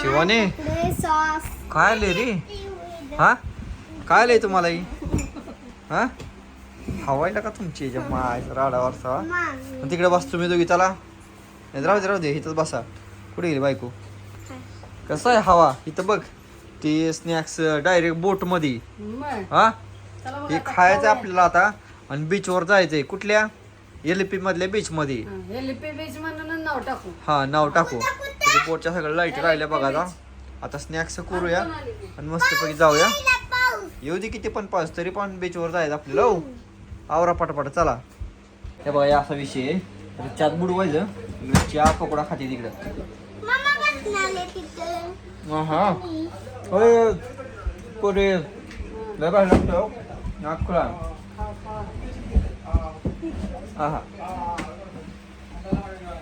शिवानी काय आले रे? हा काय आलंय तुम्हाला ही? हा हवायला का तुमची मायचा राडावरचा? तिकडे बस तुम्ही दोघी, चला राहू दे इथंच बसा. कुठे गेली बायको? कसं आहे हवा इथं बघ. ते स्नॅक्स डायरेक्ट बोट मध्ये. हा हे खायचं आपल्याला आता आणि बीचवर जायचंय. कुठल्या? एलपी मधल्या बीच मध्ये. एलपी बीच म्हणून नाव टाकू. हा नाव टाकू. बोटच्या सगळ्या लाईट राहिल्या बघा. आता स्नॅक्स करूया आणि मस्तपैकी जाऊया. येऊ दे किती पण पाऊस तरी पण बीचवर जायचं आपल्याला. हो आवरा पटापट चला. हे बघा असा विषय आहे. चात बुडवायचं. चहा पकोडा खाते तिकडं. हा होय पुढे लय भारी लागतो. नाक खुला. हा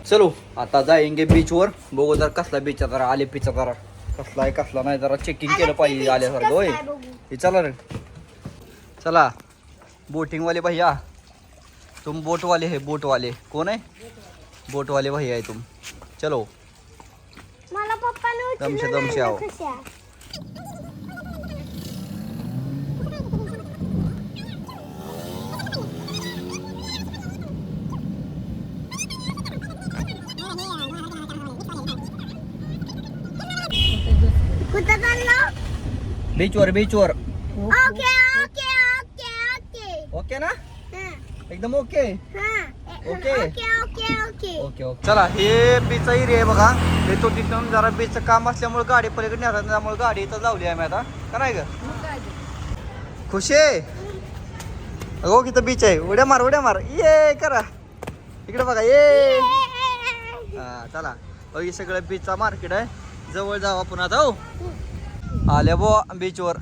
चलो आता जाएंगे बीचवर. बघू जर कसला बीच जरा आले पिचा जरा कसला आहे कसला नाही जरा चेकिंग केलं पाहिजे आल्यासारखं. होय हे चला रे चला. बोटिंग वाले भैया तुम बोट वाले है? बोट वाले कोण आहे? बोट वाले भैया आहे तुम. चलो मला पप्पाने दमशे आओ. कुठं चाललो? बीचवर बीचवर. Okay okay okay okay okay ना? हां एकदम ओके. हां okay. Okay okay okay okay okay चला. हे बीचचा एरिया आहे बघा. हे तो तिथून जरा बीचचं काम असल्यामुळे गाडी पलीकडे नेतात त्यामुळे गाडी इथं लावली आहे मी आता. का नाही ग खुशी? हो किती बीच आहे. उड्या मार ये करा इकडे बघा ये. हा चला हे सगळं बीचचा मार्केट आहे. जवळ जाऊ आपण आता. हो आल्या बो बीचवर.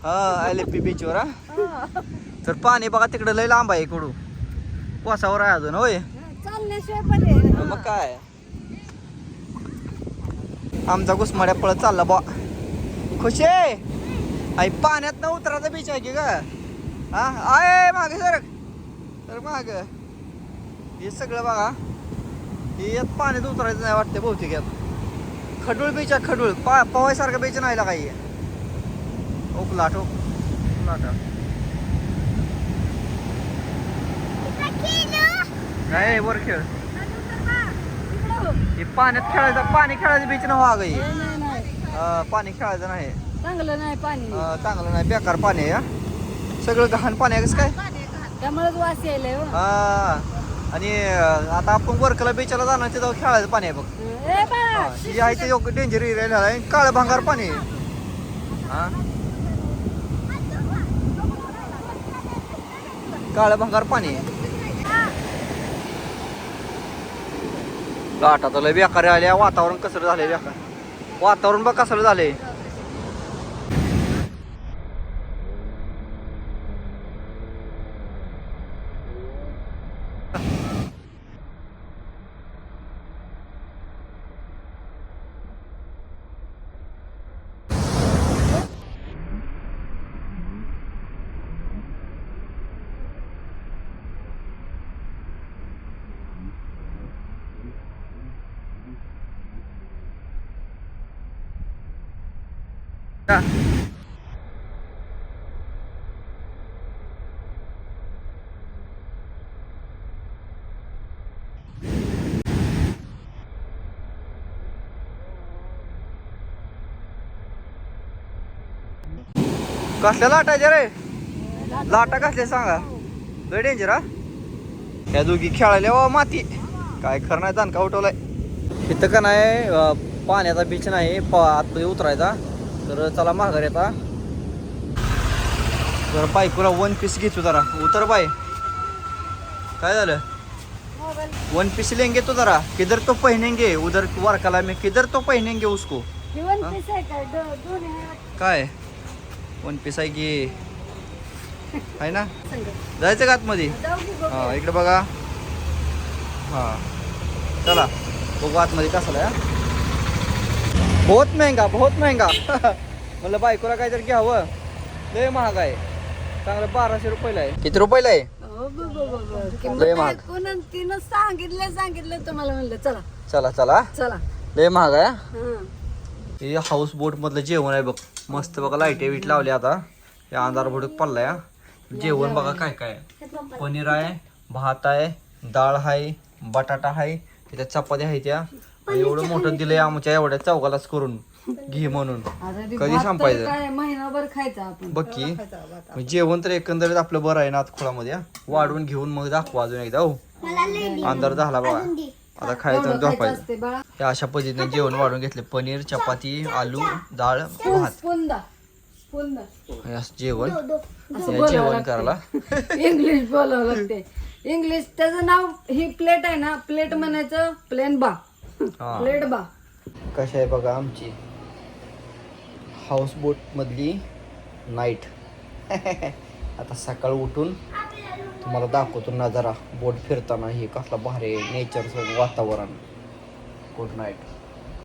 हा एलपी बीचवर. हा तर पाणी बघा तिकडे लय लांब आहे इकडून. कोसावर आहे अजून. होय मग काय आमचा घुसमाड्या पळत चालला बा. खुशी आई पाण्यात न उतरायचा बीच आहे की ग? हा आय मागे सर माग हे सगळं बघा. हे यात पाण्यात उतरायचं नाही वाटतं बहुतेक. यात खडूळ बीच आहे. खडूळ पवायसारखं बीच नाही काही. ओकलाट नाही वर खेळ. हे पाण्यात खेळायचं पाणी खेळायचं बीच नव्हा ग. पाणी खेळायचं नाही. चांगलं नाही पाणी. चांगलं नाही बेकार पाणी आहे. सगळं घाण पाणी आहे. कसं काय? त्यामुळेच वास यायलाय. हा आणि आता आपण वरकला बीचला जाणार तिथं खेळायचं पाणी आहे बघ. ही आहे ते डेंजर एरिया आहे. काळं भांगार पाणी आहे. हा काळं भांगार पाणी आहे. लाटा तर लय बेकार आल्या. वातावरण कसं झालंय बेकार. वातावरण बघ कसं झालंय. कसल्या लाटायच्या रे? लाटा कसल्या सांगा. लय डेंजर. हा ह्या दोघी खेळायला वा माती काय खरं नाही. दणका उठवलाय इथं का नाही. पाण्याचा बीच नाही आतमध्ये उतरायचा. तर चला माघार येता. जरा बायकोला वन पीस घेतो जरा. उतर बाय. काय झालं? वन पीस लेंगे तो जरा. किधर तो पहनेंगे उधर वर्काला में किधर तो पहनेंगे उसको. काय वन पीस आहे की आहे ना? जायचं का आतमध्ये? हा इकडे बघा. हा चला बघू आतमध्ये कसं आहे. बहुत महंगा म्हणलं बायकोला काहीतरी घ्यावं. लय महाग आहे. चांगलं 1200 रुपयाला आहे. किती रुपयाला आहे? लय महाग. सांगितलं तुम्हाला म्हणलं चला चला चला चला. लय महाग आहे. हे हाऊस बोट मधलं जेवण आहे बघ. मस्त बघा लाईट वीट लावली आता. हे अंधार भडक पडलाय. जेवण बघा काय काय आहे. पनीर आहे, भात आहे, डाळ आहे, बटाटा आहे, त्याच्या चपात्या आहे त्या. एवढं मोठं दिलंय आमच्या एवढ्या चौघालाच करून घे म्हणून. आता ते कधी भात तर संपायचं? काय महिनाभर खायचं आपण. बघ की जेवण तर एकंदरीत आपलं बरं आहे नातखोळामध्ये. वाढून घेऊन मग दाखवा अजून एकदा. हो मला लई दे. अंधार झाला बघा. अजून दे. आता खायचं आणि एवढं खायचं झोपायचं. असते बाळा. हे अशा पद्धतीने जेवण वाढून घेतले. पनीर, चपाती, आलू, डाळ, भात. पुंदा पुंदा हे असं जेवण दो, दो. असं हे बोलावं जेवण लागतंय. करायला इंग्लिश बोलावं लागते. इंग्लिश त्याचं नाव ही प्लेट आहे ना, प्लेट म्हणायचं प्लेन बा. हा. प्लेट बा. कशी आहे बघा आमची हाऊस बोट मधली नाईट. आता सकाळ उठून तुम्हाला दाखवतो नजारा बोट फिरताना. हे कसला भारी नेचरचं वातावरण. Good night.